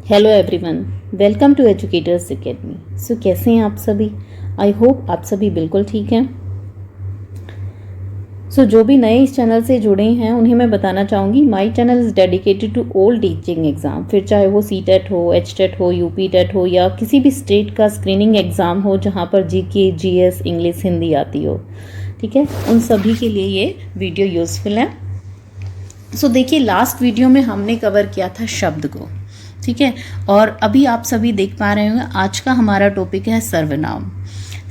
Hello everyone, welcome to Educators Academy. So कैसे हैं आप सभी? आई होप आप सभी बिल्कुल ठीक हैं। जो भी नए इस चैनल से जुड़े हैं उन्हें मैं बताना चाहूँगी, my channel is dedicated to all teaching exam, फिर चाहे वो सीटेट हो, एचटेट हो, यूपी टेट हो या किसी भी स्टेट का स्क्रीनिंग एग्ज़ाम हो जहाँ पर जीके, जीएस, इंग्लिश, हिंदी आती हो। ठीक है, उन सभी के लिए ये वीडियो यूज़फुल है। देखिए, लास्ट वीडियो में हमने कवर किया था शब्द को, ठीक है, और अभी आप सभी देख पा रहे होंगे आज का हमारा टॉपिक है सर्वनाम।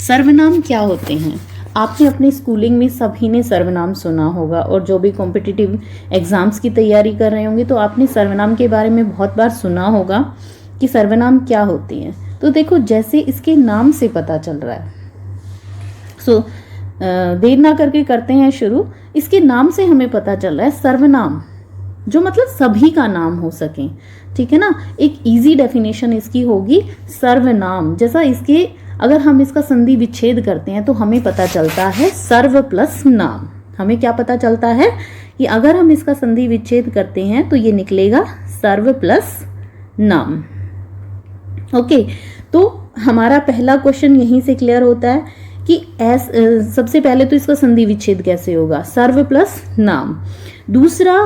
सर्वनाम क्या होते हैं? आपने अपनी स्कूलिंग में सभी ने सर्वनाम सुना होगा, और जो भी कॉम्पिटिटिव एग्जाम्स की तैयारी कर रहे होंगे तो आपने सर्वनाम के बारे में बहुत बार सुना होगा कि सर्वनाम क्या होते हैं। तो देखो, जैसे इसके नाम से पता चल रहा है, देर ना करके करते हैं शुरू। इसके नाम से हमें पता चल रहा है सर्वनाम, जो मतलब सभी का नाम हो सके, ठीक है ना। एक इजी डेफिनेशन इसकी होगी सर्वनाम। जैसा इसके अगर हम इसका संधि विच्छेद करते हैं तो हमें पता चलता है सर्व प्लस नाम। हमें क्या पता चलता है कि अगर हम इसका संधि विच्छेद करते हैं तो ये निकलेगा सर्व प्लस नाम। ओके, तो हमारा पहला क्वेश्चन यहीं से क्लियर होता है कि सबसे पहले तो इसका संधि विच्छेद कैसे होगा? सर्व प्लस नाम। दूसरा,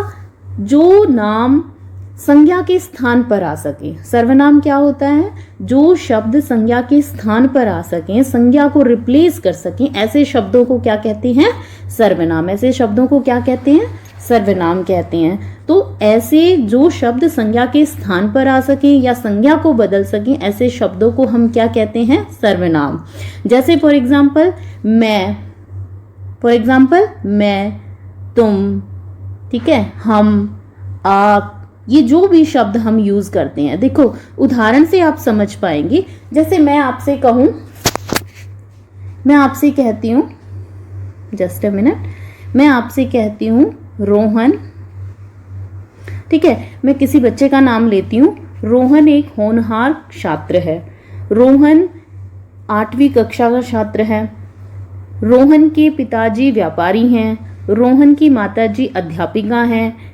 जो नाम संज्ञा के स्थान पर आ सके। सर्वनाम क्या होता है? जो शब्द संज्ञा के स्थान पर आ सकें, संज्ञा को रिप्लेस कर सकें, ऐसे शब्दों को क्या कहते हैं? सर्वनाम। ऐसे शब्दों को क्या कहते हैं? सर्वनाम कहते हैं। तो ऐसे जो शब्द संज्ञा के स्थान पर आ सकें या संज्ञा को बदल सकें, ऐसे शब्दों को हम क्या कहते हैं? सर्वनाम। जैसे फॉर एग्जाम्पल मैं, तुम, ठीक है, हम, आप, ये जो भी शब्द हम यूज करते हैं, देखो उदाहरण से आप समझ पाएंगे। जैसे मैं आपसे कहती हूं, जस्ट अ मिनट, मैं आपसे कहती हूं रोहन, ठीक है, मैं किसी बच्चे का नाम लेती हूं। रोहन एक होनहार छात्र है। रोहन 8वीं कक्षा का छात्र है। रोहन के पिताजी व्यापारी हैं। रोहन की माताजी अध्यापिका हैं।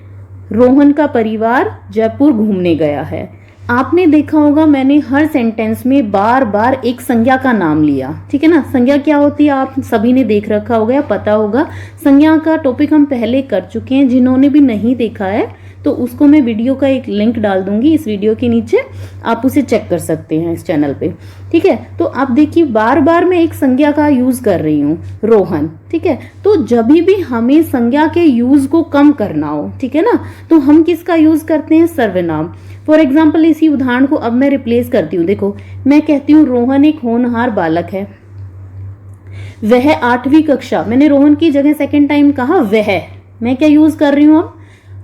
रोहन का परिवार जयपुर घूमने गया है। आपने देखा होगा मैंने हर सेंटेंस में बार बार एक संज्ञा का नाम लिया, ठीक है ना। संज्ञा क्या होती है आप सभी ने देख रखा होगा या पता होगा। संज्ञा का टॉपिक हम पहले कर चुके हैं। जिन्होंने भी नहीं देखा है तो उसको मैं वीडियो का एक लिंक डाल दूंगी इस वीडियो के नीचे, आप उसे चेक कर सकते हैं इस चैनल पे, ठीक है। तो आप देखिए, बार बार मैं एक संज्ञा का यूज कर रही हूँ, रोहन, ठीक है। तो जब भी हमें संज्ञा के यूज को कम करना हो, ठीक है ना, तो हम किसका यूज करते हैं? सर्वनाम। फॉर एग्जाम्पल, इसी उदाहरण को अब मैं रिप्लेस करती हूँ। देखो, मैं कहती हूँ रोहन एक होनहार बालक है। वह 8वीं कक्षा, मैंने रोहन की जगह सेकेंड टाइम कहा वह, मैं क्या यूज कर रही हूँ अब?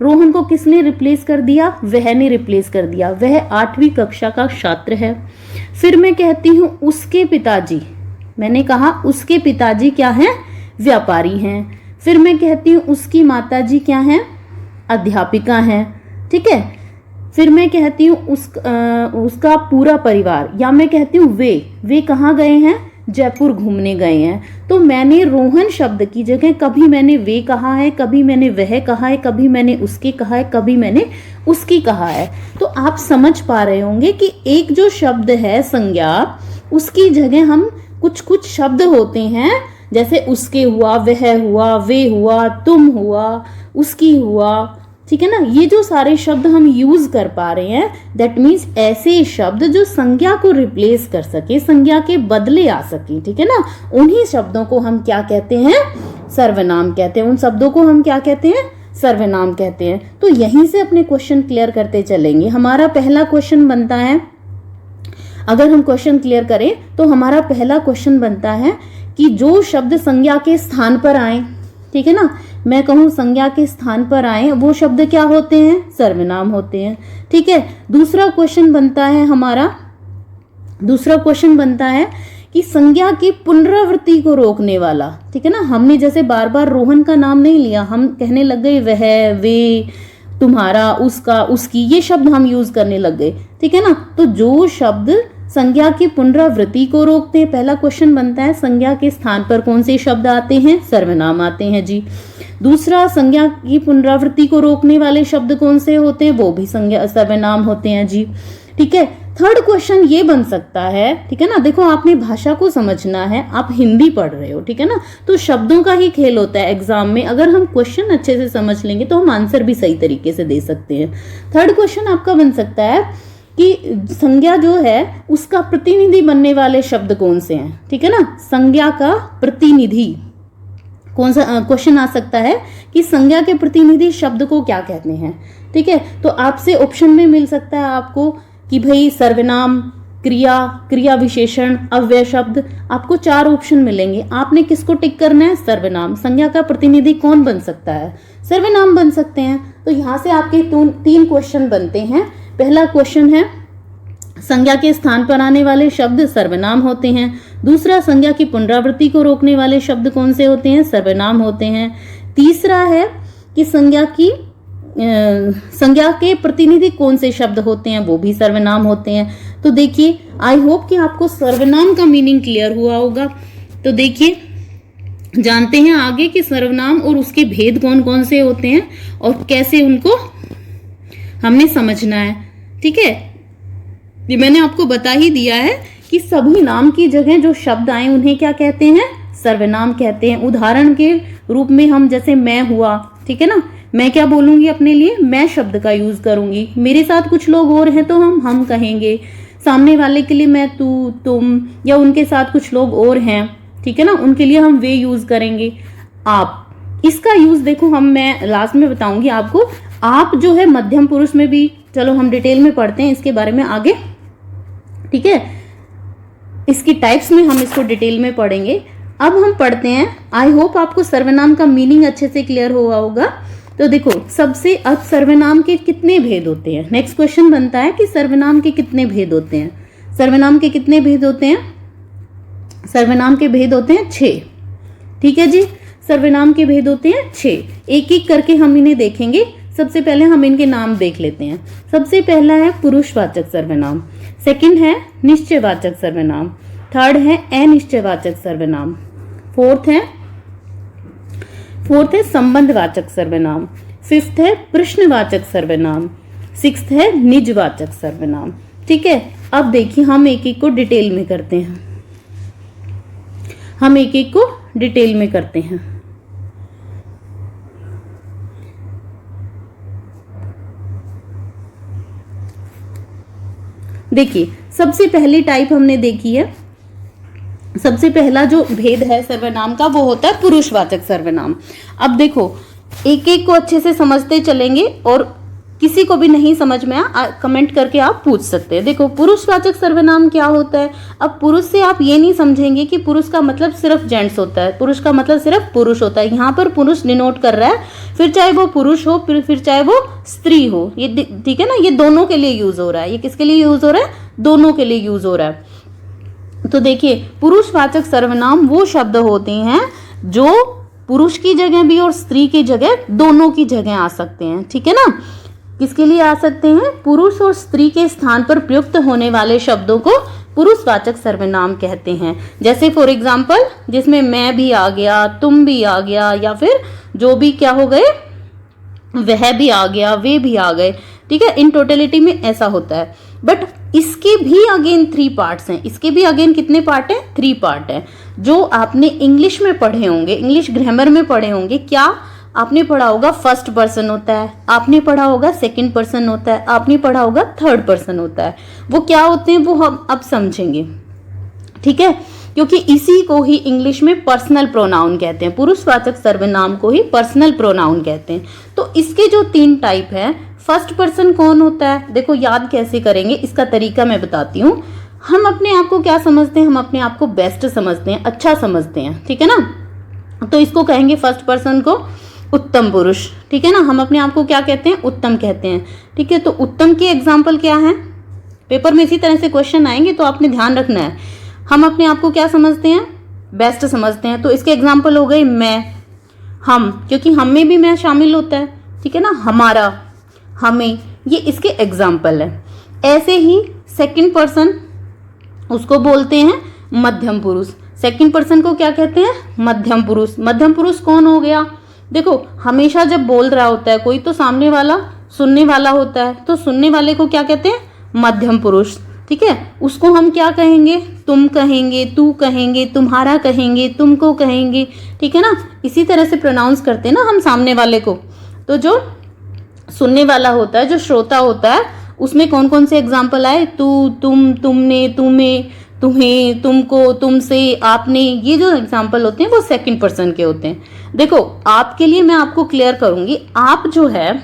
रोहन को किसने रिप्लेस कर दिया? वह ने रिप्लेस कर दिया। वह 8वीं कक्षा का छात्र है। फिर मैं कहती हूं उसके पिताजी, मैंने कहा उसके पिताजी क्या हैं? व्यापारी हैं। फिर मैं कहती हूं उसकी माताजी क्या हैं? अध्यापिका हैं, ठीक है। फिर मैं कहती हूं उसका पूरा परिवार, या मैं कहती हूं वे कहाँ गए हैं? जयपुर घूमने गए हैं। तो मैंने रोहन शब्द की जगह कभी मैंने वे कहा है, कभी मैंने वह कहा है, कभी मैंने उसके कहा है, कभी मैंने उसकी कहा है। तो आप समझ पा रहे होंगे कि एक जो शब्द है संज्ञा, उसकी जगह हम कुछ शब्द होते हैं, जैसे उसके हुआ, वह हुआ, वे हुआ, तुम हुआ, उसकी हुआ, ठीक है ना। ये जो सारे शब्द हम यूज कर पा रहे हैं, दैट मीन्स ऐसे शब्द जो संज्ञा को रिप्लेस कर सके, संज्ञा के बदले आ सके, ठीक है ना, उन्हीं शब्दों को हम क्या कहते हैं? सर्वनाम कहते हैं। उन शब्दों को हम क्या कहते हैं? सर्वनाम कहते हैं। तो यहीं से अपने क्वेश्चन क्लियर करते चलेंगे। हमारा पहला क्वेश्चन बनता है, अगर हम क्वेश्चन क्लियर करें तो हमारा पहला क्वेश्चन बनता है कि जो शब्द संज्ञा के स्थान पर आए, ठीक है ना, मैं कहूं संज्ञा के स्थान पर आए, वो शब्द क्या होते हैं? सर्वनाम होते हैं, ठीक है। दूसरा क्वेश्चन बनता है कि संज्ञा की पुनरावृत्ति को रोकने वाला, ठीक है ना। हमने जैसे बार बार रोहन का नाम नहीं लिया, हम कहने लग गए वह, वे, तुम्हारा, उसका, उसकी, ये शब्द हम यूज करने लग गए, ठीक है ना। तो जो शब्द संज्ञा की पुनरावृत्ति को रोकते हैं। पहला क्वेश्चन बनता है संज्ञा के स्थान पर कौन से शब्द आते हैं? सर्वनाम आते हैं जी। दूसरा, संज्ञा की पुनरावृत्ति को रोकने वाले शब्द कौन से होते हैं? वो भी संज्ञा सर्वनाम होते हैं जी। ठीक है। थर्ड क्वेश्चन ये बन सकता है, ठीक है ना, देखो आपने भाषा को समझना है, आप हिंदी पढ़ रहे हो, ठीक है ना, तो शब्दों का ही खेल होता है एग्जाम में। अगर हम क्वेश्चन अच्छे से समझ लेंगे तो हम आंसर भी सही तरीके से दे सकते हैं। थर्ड क्वेश्चन आपका बन सकता है कि संज्ञा जो है उसका प्रतिनिधि बनने वाले शब्द कौन से हैं? ठीक है ना, संज्ञा का प्रतिनिधि कौन सा क्वेश्चन आ सकता है कि संज्ञा के प्रतिनिधि शब्द को क्या कहते हैं? ठीक है, तो आपसे ऑप्शन में मिल सकता है आपको कि भाई सर्वनाम, क्रिया, क्रिया विशेषण, अव्यय शब्द, आपको 4 ऑप्शन मिलेंगे। आपने किसको टिक करना है? सर्वनाम। संज्ञा का प्रतिनिधि कौन बन सकता है? सर्वनाम बन सकते हैं। तो यहां से आपके 3 क्वेश्चन बनते हैं। पहला क्वेश्चन है संज्ञा के स्थान पर आने वाले शब्द सर्वनाम होते हैं। दूसरा, संज्ञा की पुनरावृत्ति को रोकने वाले शब्द कौन से होते हैं? सर्वनाम होते हैं। तीसरा है कि संज्ञा के प्रतिनिधि कौन से शब्द होते हैं? वो भी सर्वनाम होते हैं। तो देखिए, आई होप कि आपको सर्वनाम का मीनिंग क्लियर हुआ होगा। तो देखिए, जानते हैं आगे कि सर्वनाम और उसके भेद कौन कौन से होते हैं और कैसे उनको हमने समझना है। ठीक है, ये मैंने आपको बता ही दिया है कि सभी नाम की जगह जो शब्द आए उन्हें क्या कहते हैं? सर्वनाम कहते हैं। उदाहरण के रूप में हम जैसे मैं हुआ, ठीक है ना, मैं क्या बोलूंगी अपने लिए? मैं शब्द का यूज करूंगी। मेरे साथ कुछ लोग और हैं तो हम कहेंगे। सामने वाले के लिए मैं, तू, तुम, या उनके साथ कुछ लोग और हैं, ठीक है ना, उनके लिए हम वे यूज करेंगे। आप, इसका यूज देखो मैं लास्ट में बताऊंगी आपको। आप जो है मध्यम पुरुष में भी, चलो हम डिटेल में पढ़ते हैं इसके बारे में आगे, ठीक है, इसकी टाइप्स में हम इसको डिटेल में पढ़ेंगे। अब हम पढ़ते हैं। आई होप आपको सर्वनाम का मीनिंग अच्छे से क्लियर हुआ होगा। तो देखो, सबसे अब सर्वनाम के कितने भेद होते हैं? नेक्स्ट क्वेश्चन बनता है कि सर्वनाम के कितने भेद होते हैं? सर्वनाम के कितने भेद होते हैं? सर्वनाम के भेद होते हैं 6। ठीक है जी, सर्वनाम के भेद होते हैं 6। एक एक करके हम इन्हें देखेंगे। सबसे पहले हम इनके नाम देख लेते हैं। सबसे पहला है पुरुषवाचक सर्वनाम, सेकंड है निश्चयवाचक सर्वनाम, थर्ड है अनिश्चयवाचक सर्वनाम, फोर्थ है संबंधवाचक सर्वनाम, फिफ्थ है प्रश्नवाचक सर्वनाम, सिक्स्थ है निजवाचक सर्वनाम। ठीक है, अब देखिए हम एक एक को डिटेल में करते हैं। देखिए, सबसे पहली टाइप हमने देखी है। सबसे पहला जो भेद है सर्वनाम का वो होता है पुरुषवाचक सर्वनाम। अब देखो, एक एक को अच्छे से समझते चलेंगे और किसी को भी नहीं समझ में कमेंट करके आप पूछ सकते हैं। देखो, पुरुषवाचक सर्वनाम क्या होता है? अब पुरुष से आप ये नहीं समझेंगे कि पुरुष का मतलब सिर्फ जेंट्स होता है, पुरुष का मतलब सिर्फ पुरुष होता है। यहाँ पर पुरुष डिनोट कर रहा है, फिर चाहे वो पुरुष हो फिर चाहे वो स्त्री हो, ये ठीक है ना, ये दोनों के लिए यूज हो रहा है। ये किसके लिए यूज हो रहा है? दोनों के लिए यूज हो रहा है। तो देखिए, पुरुषवाचक सर्वनाम वो शब्द होते हैं जो पुरुष की जगह भी और स्त्री की जगह, दोनों की जगह आ सकते हैं। ठीक है ना, किसके लिए आ सकते हैं? पुरुष और स्त्री के स्थान पर प्रयुक्त होने वाले शब्दों को पुरुषवाचक सर्वनाम कहते हैं। जैसे फॉर एग्जाम्पल, जिसमें मैं भी आ गया, तुम भी आ गया, या फिर जो भी क्या हो गए, वह भी आ गया, वे भी आ गए। ठीक है, इन टोटलिटी में ऐसा होता है। बट इसके भी अगेन 3 पार्ट्स हैं। इसके भी अगेन कितने पार्ट हैं? 3 पार्ट हैं, जो आपने इंग्लिश में पढ़े होंगे, इंग्लिश ग्रामर में पढ़े होंगे। क्या आपने पढ़ा होगा? फर्स्ट पर्सन होता है, आपने पढ़ा होगा सेकंड पर्सन होता है, आपने पढ़ा होगा थर्ड पर्सन होता है। वो क्या होते हैं वो हम अब समझेंगे। ठीक है, क्योंकि इसी को ही इंग्लिश में पर्सनल प्रोनाउन कहते हैं। पुरुषवाचक सर्वनाम को ही पर्सनल प्रोनाउन कहते हैं। तो इसके जो 3 टाइप है, फर्स्ट पर्सन कौन होता है? देखो, याद कैसे करेंगे इसका तरीका मैं बताती हूँ। हम अपने आप को क्या समझते हैं? हम अपने आप को बेस्ट समझते हैं, अच्छा समझते हैं। ठीक है ना, तो इसको कहेंगे फर्स्ट पर्सन को उत्तम पुरुष। ठीक है ना, हम अपने आप को क्या कहते हैं? उत्तम कहते हैं। ठीक है, तो उत्तम की एग्जाम्पल क्या है? पेपर में इसी तरह से क्वेश्चन आएंगे, तो आपने ध्यान रखना है। हम अपने आप को क्या समझते हैं? बेस्ट समझते हैं। तो इसके एग्जाम्पल हो गए मैं, हम, क्योंकि हम में भी मैं शामिल होता है। ठीक है ना, हमारा, हमें, ये इसके एग्जाम्पल है। ऐसे ही सेकंड पर्सन उसको बोलते हैं मध्यम पुरुष। सेकंड पर्सन को क्या कहते हैं? मध्यम पुरुष। मध्यम पुरुष कौन हो गया? देखो, हमेशा जब बोल रहा होता है कोई तो सामने वाला सुनने वाला होता है, तो सुनने वाले को क्या कहते हैं? मध्यम पुरुष। ठीक है, उसको हम क्या कहेंगे? तुम कहेंगे, तू कहेंगे, तुम्हारा कहेंगे, तुमको कहेंगे। ठीक है ना, इसी तरह से प्रोनाउंस करते हैं ना हम सामने वाले को। तो जो सुनने वाला होता है, जो श्रोता होता है, उसमें कौन कौन से एग्जाम्पल आए? तू, तुम, तुमने, तुम्हें, तुम्हें, तुमको, तुमसे, आपने, ये जो एग्जाम्पल होते हैं वो सेकंड पर्सन के होते हैं। देखो, आपके लिए मैं आपको क्लियर करूंगी, आप जो है,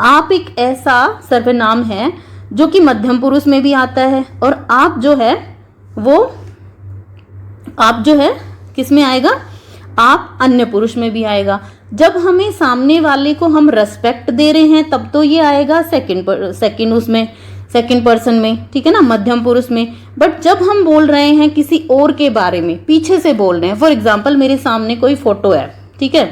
आप एक ऐसा सर्वनाम है जो कि मध्यम पुरुष में भी आता है, और आप जो है वो, आप जो है किस में आएगा? आप अन्य पुरुष में भी आएगा। जब हमें सामने वाले को हम रेस्पेक्ट दे रहे हैं तब तो ये आएगा सेकंड पर्सन में, ठीक है ना, मध्यम पुरुष में। बट जब हम बोल रहे हैं किसी और के बारे में, पीछे से बोल रहे हैं, फॉर एग्जाम्पल मेरे सामने कोई फोटो है, ठीक है,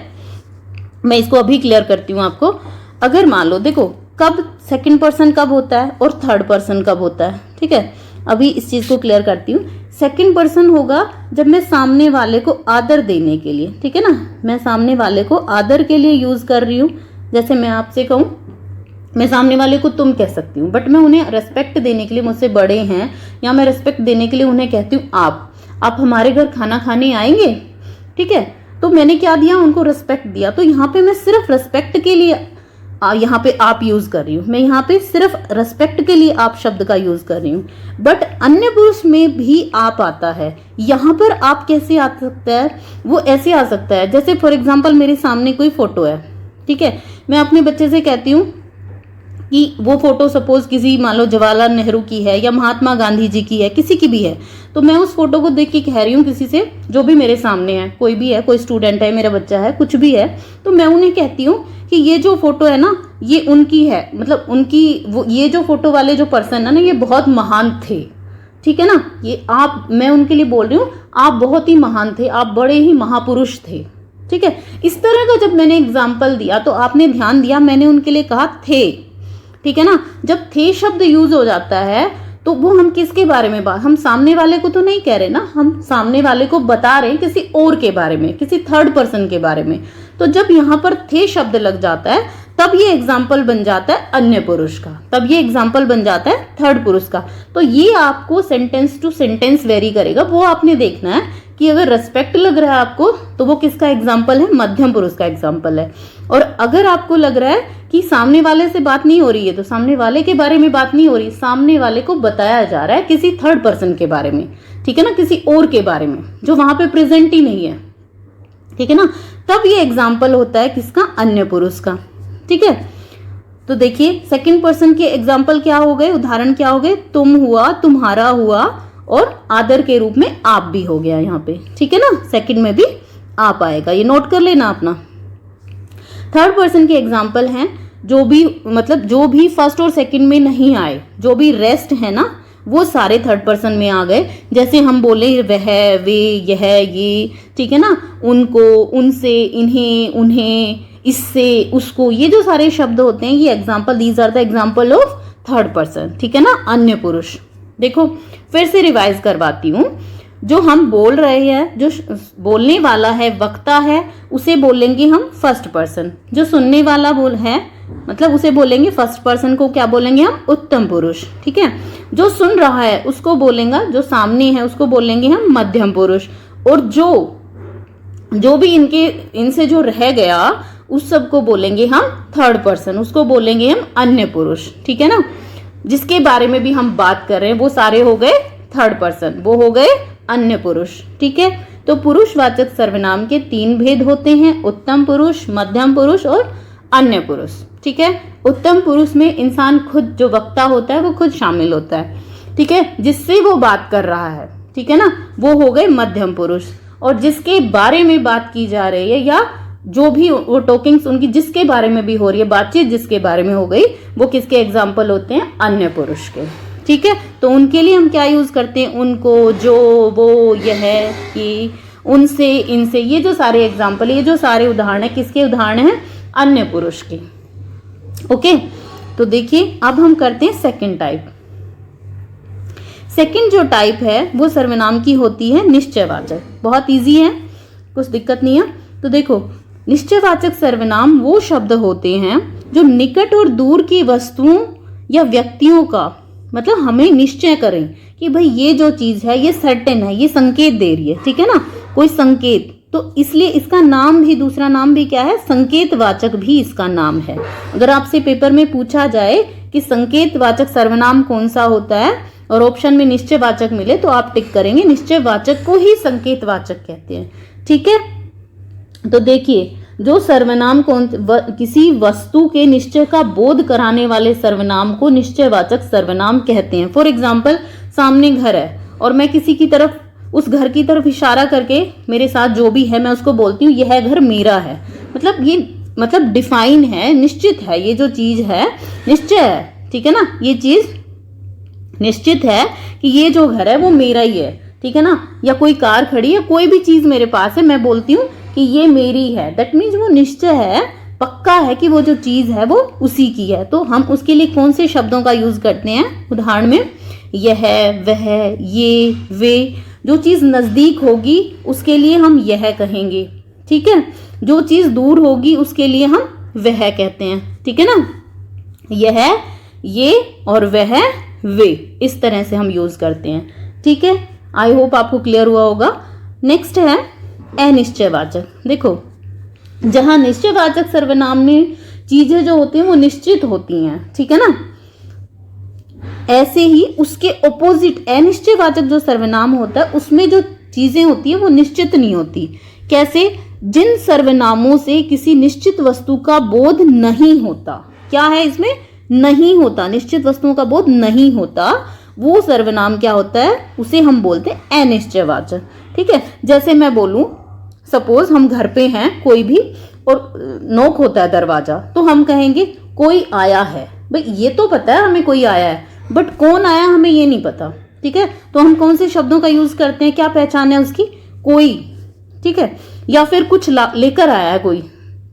मैं इसको अभी क्लियर करती हूँ आपको। अगर मान लो, देखो कब सेकंड पर्सन कब होता है और थर्ड पर्सन कब होता है, ठीक है, अभी इस चीज को क्लियर करती हूँ। सेकंड पर्सन होगा जब मैं सामने वाले को आदर देने के लिए, ठीक है ना, मैं सामने वाले को आदर के लिए यूज कर रही हूँ। जैसे मैं आपसे कहूँ, मैं सामने वाले को तुम कह सकती हूँ, बट मैं उन्हें रेस्पेक्ट देने के लिए, मुझसे बड़े हैं, या मैं रेस्पेक्ट देने के लिए उन्हें कहती हूँ आप हमारे घर खाना खाने आएंगे, ठीक है, तो मैंने क्या दिया? उनको रेस्पेक्ट दिया। तो यहाँ पे मैं सिर्फ रेस्पेक्ट के लिए यहाँ पे आप यूज कर रही हूँ, मैं यहाँ पे सिर्फ रेस्पेक्ट के लिए आप शब्द का यूज कर रही हूँ। बट अन्य पुरुष में भी आप आता है। यहाँ पर आप कैसे आ सकता है? वो ऐसे आ सकता है, जैसे फॉर एग्जाम्पल मेरे सामने कोई फोटो है, ठीक है, मैं अपने बच्चे से कहती हूँ कि वो फोटो सपोज किसी, मान लो जवाहरलाल नेहरू की है या महात्मा गांधी जी की है, किसी की भी है, तो मैं उस फोटो को देख के कह रही हूँ किसी से, जो भी मेरे सामने है, कोई भी है, कोई स्टूडेंट है, मेरा बच्चा है, कुछ भी है, तो मैं उन्हें कहती हूँ कि ये जो फोटो है ना, ये उनकी है, मतलब उनकी, वो ये जो फोटो वाले जो पर्सन है ना, ये बहुत महान थे, ठीक है ना, ये आप, मैं उनके लिए बोल रही हूँ आप बहुत ही महान थे, आप बड़े ही महापुरुष थे, ठीक है। इस तरह का जब मैंने एग्जाम्पल दिया तो आपने ध्यान दिया, मैंने उनके लिए कहा थे, ठीक है ना। जब थे शब्द यूज हो जाता है तो वो हम किसके बारे में बात, हम सामने वाले को तो नहीं कह रहे ना, हम सामने वाले को बता रहे हैं किसी और के बारे में, किसी थर्ड पर्सन के बारे में। तो जब यहाँ पर थे शब्द लग जाता है तब ये एग्जाम्पल बन जाता है अन्य पुरुष का, तब ये एग्जाम्पल बन जाता है थर्ड पुरुष का। तो ये आपको सेंटेंस टू सेंटेंस वेरी करेगा, वो आपने देखना है कि अगर रेस्पेक्ट लग रहा है आपको तो वो किसका एग्जाम्पल है? मध्यम पुरुष का एग्जाम्पल है। और अगर आपको लग रहा है कि सामने वाले से बात नहीं हो रही है, तो सामने वाले के बारे में बात नहीं हो रही, सामने वाले को बताया जा रहा है किसी थर्ड पर्सन के बारे में, ठीक है ना, किसी और के बारे में जो वहां पे प्रेजेंट ही नहीं है, ठीक है ना, तब ये एग्जाम्पल होता है किसका? अन्य पुरुष का, ठीक है। तो देखिए सेकंड पर्सन के एग्जाम्पल क्या हो गए, उदाहरण क्या हो गए? तुम हुआ, तुम्हारा हुआ, और आदर के रूप में आप भी हो गया यहाँ पे, ठीक है ना, सेकंड में भी आप आएगा, ये नोट कर लेना अपना। थर्ड पर्सन के एग्जाम्पल हैं जो भी, मतलब जो भी फर्स्ट और सेकंड में नहीं आए, जो भी रेस्ट है ना, वो सारे थर्ड पर्सन में आ गए। जैसे हम बोले वह, वे, यह, ये, ठीक है ना, उनको, उनसे, इन्हें, उन्हें, इससे, उसको, ये जो सारे शब्द होते हैं ये example, these are the example of third person, ठीक है ना, अन्य पुरुष। देखो फिर से रिवाइज करवाती हूँ, जो हम बोल रहे हैं, जो बोलने वाला है, वक्ता है, उसे बोलेंगे हम फर्स्ट पर्सन। जो सुनने वाला बोल है, मतलब उसे बोलेंगे फर्स्ट पर्सन को क्या बोलेंगे हम? उत्तम पुरुष, ठीक है। जो सुन रहा है उसको बोलेंगे, जो सामने है उसको बोलेंगे हम मध्यम पुरुष। और जो भी इनसे जो रह गया उस सब को बोलेंगे हम थर्ड पर्सन, उसको बोलेंगे हम अन्य पुरुष, ठीक है ना। जिसके बारे में भी हम बात कर रहे हैं वो सारे हो गए थर्ड पर्सन, वो हो गए अन्य पुरुष, ठीक है। तो पुरुषवाचक सर्वनाम के 3 भेद होते हैं, उत्तम पुरुष, मध्यम पुरुष और अन्य पुरुष, ठीक है। उत्तम पुरुष में इंसान खुद, जो वक्ता होता है वो खुद शामिल होता है, ठीक है, जिससे वो बात कर रहा है, ठीक है ना, वो हो गए मध्यम पुरुष। और जिसके बारे में बात की जा रही है, या जो भी वो टॉकिंग्स उनकी जिसके बारे में भी हो रही है, बातचीत जिसके बारे में हो गई, वो किसके एग्जाम्पल होते हैं? अन्य पुरुष के, ठीक है। तो उनके लिए हम क्या यूज करते हैं? उनको, जो, वो, यह, ये, उनसे, इनसे, ये जो सारे एग्जाम्पल, ये जो सारे उदाहरण है, किसके उदाहरण हैं? अन्य पुरुष के। ओके, तो देखिए अब हम करते हैं सेकंड टाइप। सेकंड जो टाइप है वो सर्वनाम की होती है निश्चयवाचक। बहुत इजी है, कुछ दिक्कत नहीं है। तो देखो, निश्चयवाचक सर्वनाम वो शब्द होते हैं जो निकट और दूर की वस्तुओं या व्यक्तियों का मतलब हमें निश्चय करें कि भाई ये जो चीज है ये सर्टेन है, ये संकेत दे रही है, ठीक है ना, कोई संकेत। तो इसलिए इसका नाम भी, दूसरा नाम भी क्या है, संकेतवाचक भी इसका नाम है। अगर आपसे पेपर में पूछा जाए कि संकेतवाचक सर्वनाम कौन सा होता है और ऑप्शन में निश्चयवाचक मिले तो आप टिक करेंगे निश्चयवाचक को ही संकेतवाचक कहते हैं, ठीक है। तो देखिए, जो सर्वनाम किसी वस्तु के निश्चय का बोध कराने वाले सर्वनाम को निश्चयवाचक सर्वनाम कहते हैं। फॉर एग्जाम्पल, सामने घर है और मैं किसी की तरफ, उस घर की तरफ इशारा करके मेरे साथ जो भी है मैं उसको बोलती हूँ यह घर मेरा है। मतलब ये मतलब डिफाइन है, निश्चित है, ये जो चीज है निश्चय है, ठीक है ना, ये चीज निश्चित है कि ये जो घर है वो मेरा ही है, ठीक है ना। या कोई कार खड़ी है, कोई भी चीज मेरे पास है, मैं बोलती हूँ कि ये मेरी है, दैट मीन्स वो निश्चय है, पक्का है कि वो जो चीज है वो उसी की है। तो हम उसके लिए कौन से शब्दों का यूज करते हैं उदाहरण में, यह, वह, ये, वे। जो चीज नजदीक होगी उसके लिए हम यह कहेंगे, ठीक है। जो चीज दूर होगी उसके लिए हम वह कहते हैं, ठीक है ना। यह, ये और वह, वे, इस तरह से हम यूज करते हैं, ठीक है। आई होप आपको क्लियर हुआ होगा। नेक्स्ट है अनिश्चयवाचक। देखो, जहां निश्चयवाचक सर्वनाम में चीजें जो होती हैं वो निश्चित होती हैं, ठीक है ना, ऐसे ही उसके ऑपोजिट अनिश्चयवाचक जो सर्वनाम होता है उसमें जो चीजें होती है वो निश्चित नहीं होती। कैसे? जिन सर्वनामों से किसी निश्चित वस्तु का बोध नहीं होता। क्या है इसमें? नहीं होता, निश्चित वस्तुओं का बोध नहीं होता, वो सर्वनाम क्या होता है, उसे हम बोलते हैं अनिश्चयवाचक, ठीक है। जैसे मैं बोलूं, सपोज हम घर पे हैं कोई भी और नॉक होता है दरवाजा, तो हम कहेंगे कोई आया है। भाई ये तो पता है हमें कोई आया है, बट कौन आया हमें ये नहीं पता, ठीक है। तो हम कौन से शब्दों का यूज करते हैं, क्या पहचान है उसकी, कोई, ठीक है। या फिर कुछ लेकर आया है कोई,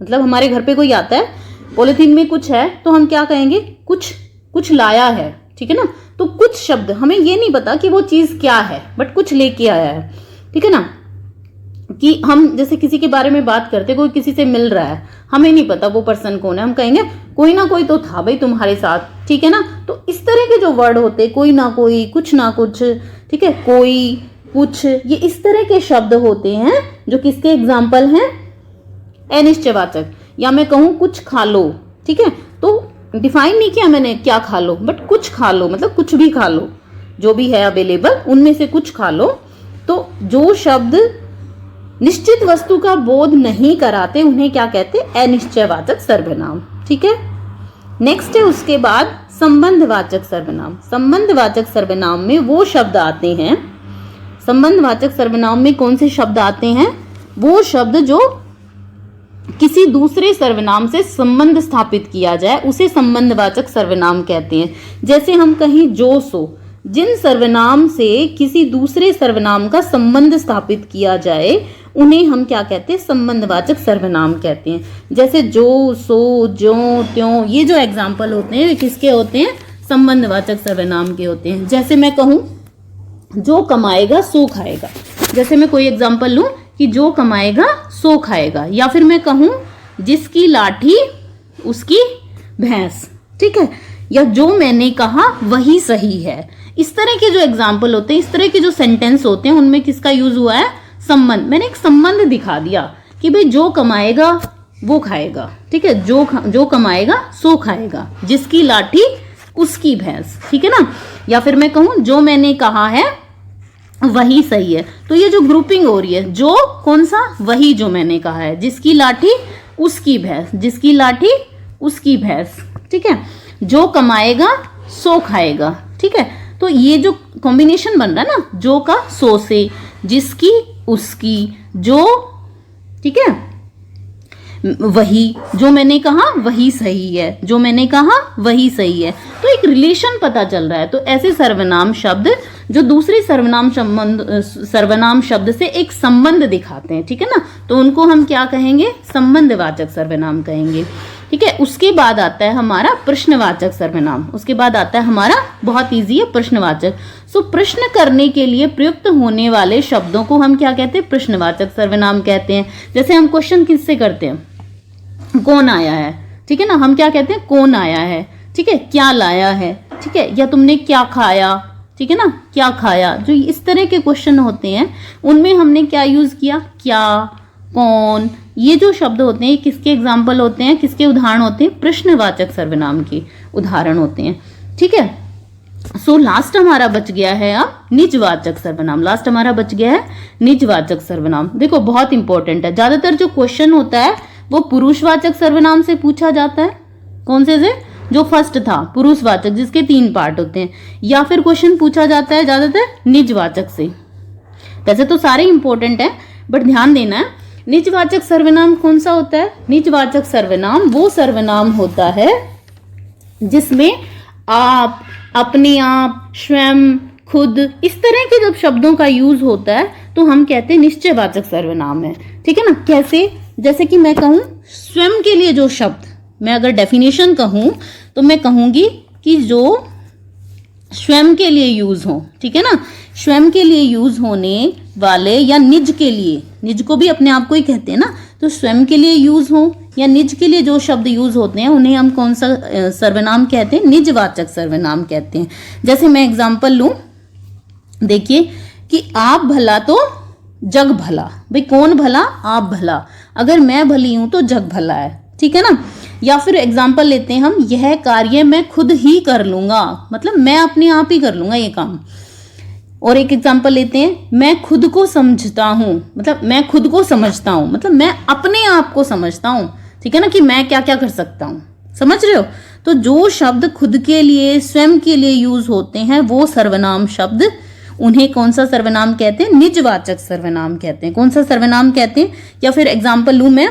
मतलब हमारे घर पे कोई आता है, पॉलिथीन में कुछ है, तो हम क्या कहेंगे, कुछ लाया है, ठीक है ना। तो कुछ शब्द, हमें ये नहीं पता कि वो चीज क्या है, बट कुछ लेके आया है, ठीक है ना। कि हम जैसे किसी के बारे में बात करते, कोई किसी से मिल रहा है, हमें नहीं पता वो पर्सन कौन है, हम कहेंगे कोई ना कोई तो था भाई तुम्हारे साथ, ठीक है ना। तो इस तरह के जो वर्ड होते, कोई ना कोई, कुछ ना कुछ, ठीक है, कोई, कुछ, ये इस तरह के शब्द होते हैं जो किसके एग्जाम्पल हैं, अनिश्चयवाचक। या मैं कहूं कुछ खा लो, ठीक है, तो डिफाइन नहीं किया मैंने क्या खा लो, बट कुछ खा लो, मतलब कुछ भी खा लो, जो भी है अवेलेबल उनमें से कुछ खा लो। तो जो शब्द निश्चित वस्तु का बोध नहीं कराते उन्हें क्या कहते हैं, अनिश्चयवाचक सर्वनाम, ठीक है। नेक्स्ट है उसके बाद संबंधवाचक सर्वनाम। संबंधवाचक सर्वनाम में वो शब्द आते हैं, संबंधवाचक सर्वनाम में कौन से शब्द आते हैं, वो शब्द जो किसी दूसरे सर्वनाम से संबंध स्थापित किया जाए उसे संबंधवाचक सर्वनाम कहते हैं। जैसे हम कहें जो सो, जिन सर्वनाम से किसी दूसरे सर्वनाम का संबंध स्थापित किया जाए उन्हें हम क्या कहते हैं, संबंधवाचक सर्वनाम कहते हैं। जैसे जो, सो, ज्यो, त्यों, ये जो एग्जाम्पल होते हैं वे किसके होते हैं, संबंधवाचक सर्वनाम के होते हैं। जैसे मैं कहूं जो कमाएगा सो खाएगा, जैसे मैं कोई एग्जाम्पल लूं कि जो कमाएगा सो खाएगा, या फिर मैं कहूं जिसकी लाठी उसकी भैंस, ठीक है, या जो मैंने कहा वही सही है। इस तरह के जो एग्जाम्पल होते हैं, इस तरह के जो सेंटेंस होते हैं उनमें किसका यूज हुआ है, संबंध। मैंने एक संबंध दिखा दिया कि भाई जो कमाएगा वो खाएगा, ठीक है, जो कमाएगा सो खाएगा, जिसकी लाठी उसकी भैंस, ठीक है ना। या फिर मैं कहूं जो मैंने कहा है वही सही है, तो ये जो ग्रुपिंग हो रही है, जो कौन सा, वही जो मैंने कहा है, जिसकी लाठी उसकी भैंस, जिसकी लाठी उसकी भैंस, ठीक है, जो कमाएगा सो खाएगा, ठीक है। तो ये जो कॉम्बिनेशन बन रहा है ना, जो का सो से, जिसकी उसकी, जो, ठीक है, वही, जो मैंने कहा वही सही है, जो मैंने कहा वही सही है, तो एक रिलेशन पता चल रहा है। तो ऐसे सर्वनाम शब्द जो दूसरे सर्वनाम शब्द से एक संबंध दिखाते हैं, ठीक है ना, तो उनको हम क्या कहेंगे, संबंधवाचक सर्वनाम कहेंगे, ठीक है। उसके बाद आता है हमारा प्रश्नवाचक सर्वनाम। उसके बाद आता है हमारा, बहुत इजी है, प्रश्नवाचक। सो प्रश्न करने के लिए प्रयुक्त होने वाले शब्दों को हम क्या कहते हैं? प्रश्नवाचक सर्वनाम कहते हैं। जैसे हम क्वेश्चन किससे करते हैं? कौन आया है, ठीक है ना, हम क्या कहते हैं? कौन आया है, ठीक है, क्या लाया है, ठीक है, या तुमने क्या खाया, ठीक है ना, क्या खाया। जो इस तरह के क्वेश्चन होते हैं उनमें हमने क्या यूज किया? क्या, कौन, ये जो शब्द होते हैं किसके एग्जाम्पल होते हैं, किसके उदाहरण होते हैं? प्रश्नवाचक सर्वनाम के उदाहरण होते हैं, ठीक है। सो लास्ट हमारा बच गया है अब निजवाचक सर्वनाम। लास्ट हमारा बच गया है निजवाचक सर्वनाम। देखो बहुत इंपॉर्टेंट है, ज्यादातर जो क्वेश्चन होता है वो पुरुषवाचक सर्वनाम से पूछा जाता है। कौन से? जो फर्स्ट था पुरुषवाचक, जिसके 3 पार्ट होते हैं, या फिर क्वेश्चन पूछा जाता है ज्यादातर निजवाचक से। वैसे तो सारे इंपॉर्टेंट है, बट ध्यान देना है निजवाचक सर्वनाम कौन सा होता है? निजवाचक सर्वनाम वो सर्वनाम होता है जिसमें आप, अपने आप, स्वयं, खुद, इस तरह के जब शब्दों का यूज होता है तो हम कहते हैं निश्चयवाचक सर्वनाम है, ठीक है ना। कैसे? जैसे कि मैं कहूं स्वयं के लिए जो शब्द, मैं अगर डेफिनेशन कहूं तो मैं कहूंगी कि जो स्वयं के लिए यूज हो, ठीक है ना, स्वयं के लिए यूज होने वाले या निज के लिए, निज को भी अपने आप को ही कहते हैं ना, तो स्वयं के लिए यूज हो या निज के लिए जो शब्द यूज होते हैं उन्हें हम कौन सा सर्वनाम कहते हैं? निजवाचक सर्वनाम कहते हैं। जैसे मैं एग्जांपल लूं, देखिए कि आप भला तो जग भला। भाई कौन भला? आप भला। अगर मैं भली हूं तो जग भला है, ठीक है ना। या फिर एग्जाम्पल लेते हैं हम, यह कार्य मैं खुद ही कर लूंगा, मतलब मैं अपने आप ही कर लूंगा ये काम। और एक एग्जाम्पल लेते हैं, मैं खुद को समझता हूं, मतलब मैं खुद को समझता हूं, मतलब मैं अपने आप को समझता हूं, ठीक है ना, कि मैं क्या क्या कर सकता हूं। समझ रहे हो? तो जो शब्द खुद के लिए, स्वयं के लिए यूज होते हैं वो सर्वनाम शब्द, उन्हें कौन सा सर्वनाम कहते हैं? निजवाचक सर्वनाम कहते हैं। कौन सा सर्वनाम कहते हैं? या फिर एग्जाम्पल लूं मैं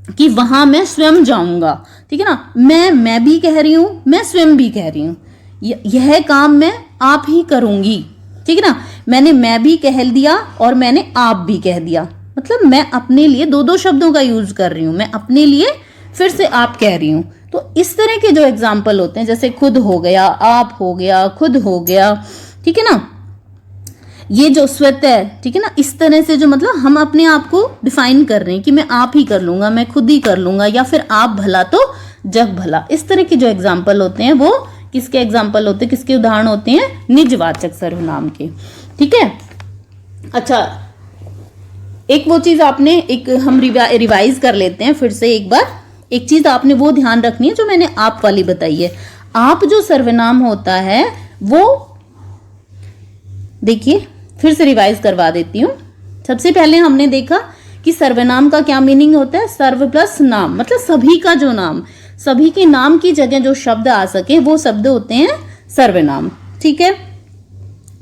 कि वहां मैं स्वयं जाऊंगा, ठीक है ना, मैं भी कह रही हूं, मैं स्वयं भी कह रही हूं, यह काम मैं आप ही करूंगी, ठीक है ना। मैंने मैं भी कह दिया और मैंने आप भी कह दिया, मतलब मैं अपने लिए 2 शब्दों का यूज कर रही हूं, मैं अपने लिए फिर से आप कह रही हूं। तो इस तरह के जो एग्जाम्पल होते हैं, जैसे खुद हो गया, आप हो गया, खुद हो गया, ठीक है ना, ये जो स्वतः, ठीक है ना, इस तरह से जो मतलब हम अपने आप को डिफाइन कर रहे हैं कि मैं आप ही कर लूंगा, मैं खुद ही कर लूंगा, या फिर आप भला तो जग भला। इस तरह के जो एग्जाम्पल होते हैं वो किसके एग्जाम्पल होते हैं, किसके उदाहरण होते हैं? निजवाचक सर्वनाम के, ठीक है। अच्छा, एक वो चीज आपने, एक हम रिवाइज कर लेते हैं फिर से एक बार। एक चीज आपने वो ध्यान रखनी है जो मैंने आप वाली बताई है। आप जो सर्वनाम होता है वो, देखिए फिर से रिवाइज करवा देती हूँ। सबसे पहले हमने देखा कि सर्वनाम का क्या मीनिंग होता है? सर्व प्लस नाम, मतलब सभी का जो नाम, सभी के नाम की जगह जो शब्द आ सके वो शब्द होते हैं सर्वनाम, ठीक है।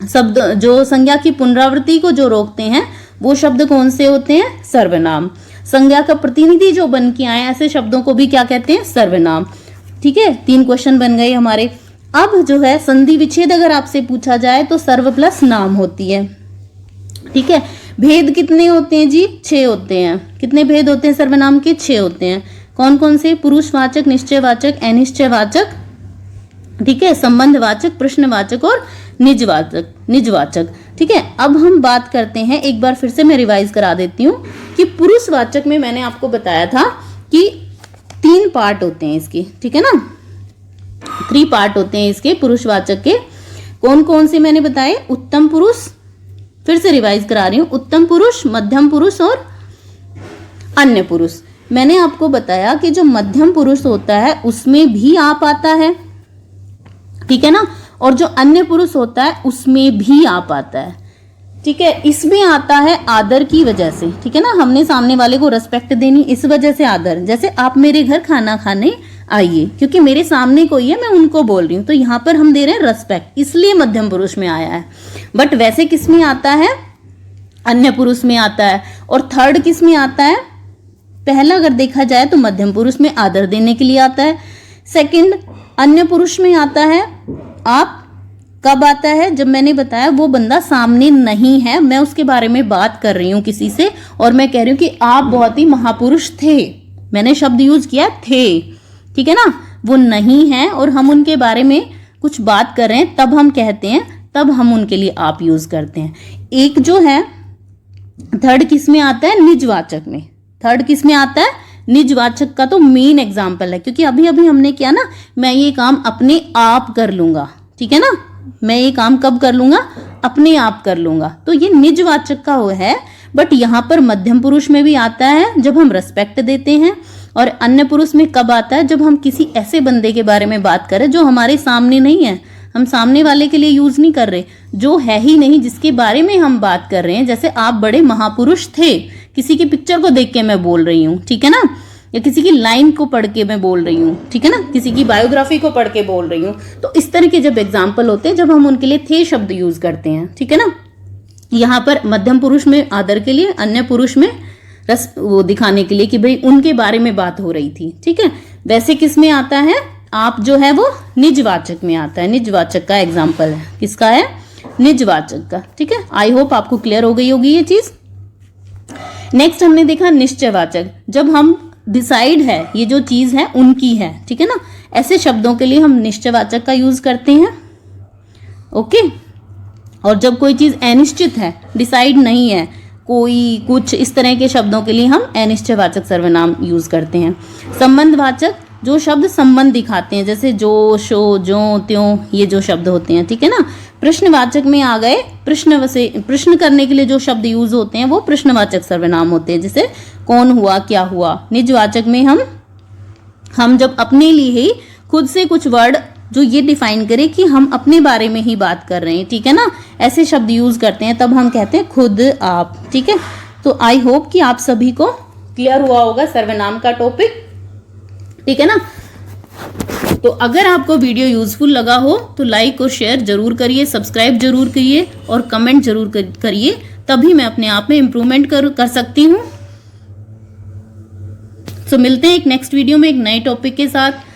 शब्द जो संज्ञा की पुनरावृत्ति को जो रोकते हैं वो शब्द कौन से होते हैं? सर्वनाम। संज्ञा का प्रतिनिधि जो बन के आए ऐसे शब्दों को भी क्या कहते हैं? सर्वनाम, ठीक है। 3 क्वेश्चन बन गए हमारे। अब जो है संधि विच्छेद अगर आपसे पूछा जाए तो सर्व प्लस नाम होती है, ठीक है। भेद कितने होते हैं जी? 6 होते हैं। कितने भेद होते हैं सर्वनाम के? 6 होते हैं। कौन कौन से? पुरुषवाचक, निश्चयवाचक, अनिश्चयवाचक, ठीक है, संबंधवाचक, प्रश्नवाचक और निजवाचक, ठीक है। अब हम बात करते हैं, एक बार फिर से मैं रिवाइज करा देती हूँ कि पुरुषवाचक में मैंने आपको बताया था कि 3 पार्ट होते हैं इसके, ठीक है ना, 3 पार्ट होते हैं इसके पुरुषवाचक के। कौन कौन से मैंने बताए? उत्तम पुरुष, फिर से रिवाइज करा रही हूं, उत्तम पुरुष, मध्यम पुरुष और अन्य पुरुष। मैंने आपको बताया कि जो मध्यम पुरुष होता है उसमें भी आप आता है, ठीक है ना, और जो अन्य पुरुष होता है उसमें भी आप आता है, ठीक है। इसमें आता है आदर की वजह से, ठीक है ना, हमने सामने वाले को रेस्पेक्ट देनी, इस वजह से आदर। जैसे आप मेरे घर खाना खाने आइए, क्योंकि मेरे सामने कोई है, मैं उनको बोल रही हूं, तो यहां पर हम दे रहे हैं रेस्पेक्ट, इसलिए मध्यम पुरुष में आया है। बट वैसे किस में आता है? अन्य पुरुष में आता है। और थर्ड किस में आता है? पहला अगर देखा जाए तो मध्यम पुरुष में आदर देने के लिए आता है। सेकंड अन्य पुरुष में आता है आप, कब आता है? जब मैंने बताया वो बंदा सामने नहीं है, मैं उसके बारे में बात कर रही हूं किसी से, और मैं कह रही हूं कि आप बहुत ही महापुरुष थे, मैंने शब्द यूज किया थे, ठीक है ना, वो नहीं है और हम उनके बारे में कुछ बात कर रहे हैं, तब हम कहते हैं तब हम उनके लिए आप यूज करते हैं। एक जो है थर्ड किस में आता है, निजवाचक में। थर्ड किस में आता है, निजवाचक का तो मेन एग्जाम्पल है, क्योंकि अभी अभी हमने किया ना, मैं ये काम अपने आप कर लूंगा, ठीक है ना, मैं ये काम कब कर लूंगा, अपने आप कर लूंगा, तो ये निजवाचक का वो है। बट यहाँ पर मध्यम पुरुष में भी आता है जब हम रेस्पेक्ट देते हैं, और अन्य पुरुष में कब आता है, जब हम किसी ऐसे बंदे के बारे में बात करें जो हमारे सामने नहीं है, हम सामने वाले के लिए यूज नहीं कर रहे, जो है ही नहीं, जिसके बारे में हम बात कर रहे हैं। जैसे आप बड़े महापुरुष थे, किसी की पिक्चर को देख के मैं बोल रही हूँ, ठीक है ना, या किसी की लाइन को पढ़ के मैं बोल रही हूँ, ठीक है ना, किसी की बायोग्राफी को पढ़ के बोल रही हूँ। तो इस तरह के जब एग्जाम्पल होते हैं, जब हम उनके लिए थे शब्द यूज करते हैं, ठीक है ना। यहाँ पर मध्यम पुरुष में आदर के लिए, अन्य पुरुष में रस वो दिखाने के लिए कि भाई उनके बारे में बात हो रही थी, ठीक है। वैसे किस में आता है, आप जो है वो निजवाचक में आता है, निजवाचक का एग्जाम्पल है, किसका है, निजवाचक का, ठीक है। आई होप आपको क्लियर हो गई होगी ये चीज। नेक्स्ट हमने देखा निश्चयवाचक, जब हम डिसाइड है ये जो चीज है उनकी है, ठीक है ना, ऐसे शब्दों के लिए हम निश्चयवाचक का यूज करते हैं, ओके। और जब कोई चीज अनिश्चित है, डिसाइड नहीं है, कोई कुछ, इस तरह के शब्दों के लिए हम अनिश्चयवाचक सर्वनाम यूज करते हैं। संबंधवाचक, जो शब्द संबंध दिखाते हैं, जैसे जो, शो, जो, त्यों, ये जो शब्द होते हैं, ठीक है ना। प्रश्नवाचक में आ गए, प्रश्न करने के लिए जो शब्द यूज होते हैं वो प्रश्नवाचक सर्वनाम होते हैं, जैसे कौन हुआ, क्या हुआ। निजवाचक में हम जब अपने लिए ही खुद से कुछ वर्ड जो ये डिफाइन करे कि हम अपने बारे में ही बात कर रहे हैं, ठीक है ना, ऐसे शब्द यूज करते हैं, तब हम कहते हैं खुद, आप, ठीक है। तो आई होप कि आप सभी को क्लियर हुआ होगा सर्वनाम का टॉपिक, ठीक है ना। तो अगर आपको वीडियो यूजफुल लगा हो तो लाइक और शेयर जरूर करिए, सब्सक्राइब जरूर करिए और कमेंट जरूर करिए, तभी मैं अपने आप में इंप्रूवमेंट कर सकती हूँ। तो मिलते हैं एक नेक्स्ट वीडियो में एक नए टॉपिक के साथ।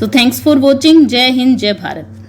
So thanks for watching. जय हिंद, जय भारत।